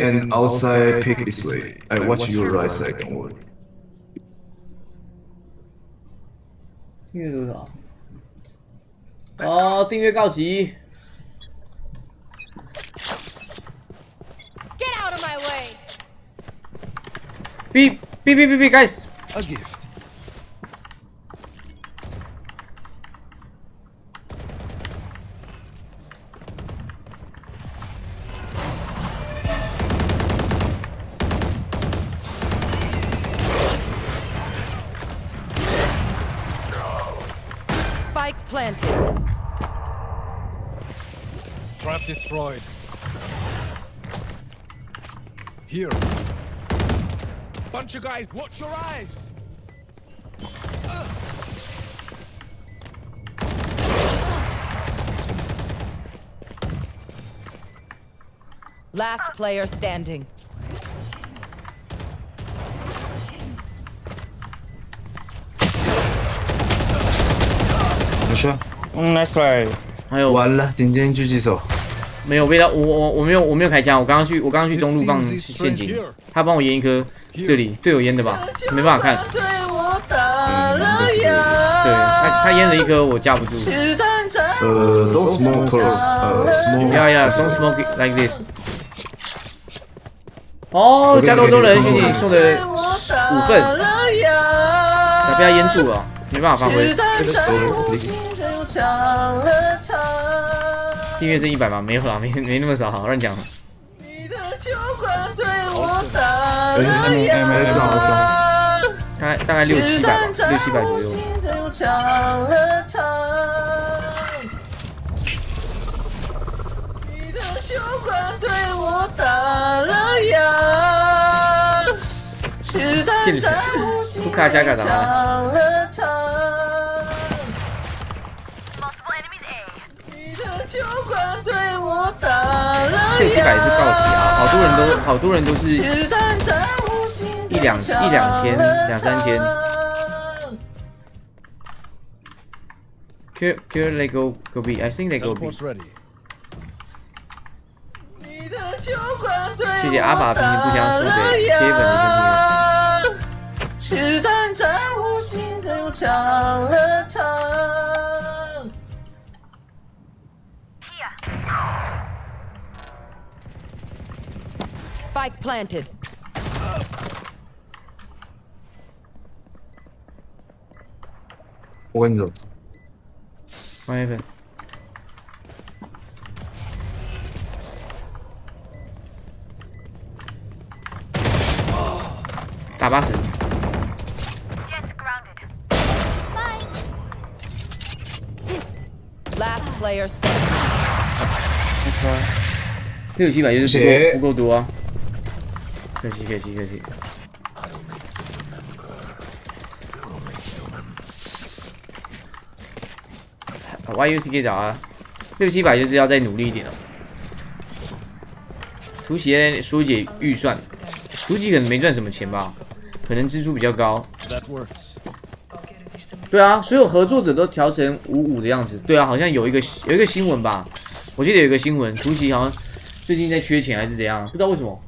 and outside pick this way. I watch your right side, don't worry. 订阅多少？哦，订阅告急。Get out of my way! B, guys. A gift. Spike planted. Trap destroyed. Here. Bunch of guys, watch your eyes. Last player standing. 没事， Nice try。还有完了，顶尖狙击手。没有味道？我没有开枪，我刚刚去中路放陷阱，他帮我淹一颗，这里队友淹的吧，没办法看。对，他淹了一颗，我架不住。Don't smoke close. Smoke. Don't smoke it like this. 哦，加州州人给你送的5份，要被他淹住了，没办法发挥。订阅是100吗？没有啦，没那么少，乱讲。大概600-700吧，600-700左右。骗人！不卡加干啥呢？这700也是告急啊，好多人都是一两千、2、3千。Here they go B. I think they go B. Teleport's ready. 谢谢阿法平行不相输给铁粉的订阅。Spike planted. 我跟你走。王一粉，打80。Last player standing. 600-700就是不够多啊。可惜。YUCK 找啊，600-700就是要再努力一点了。图奇在缩减预算，图奇可能没赚什么钱吧，可能支出比较高。That works. 对啊，所有合作者都调成55的样子。对啊，好像有一个新闻吧，我记得有一个新闻，图奇好像最近在缺钱还是怎样，不知道为什么。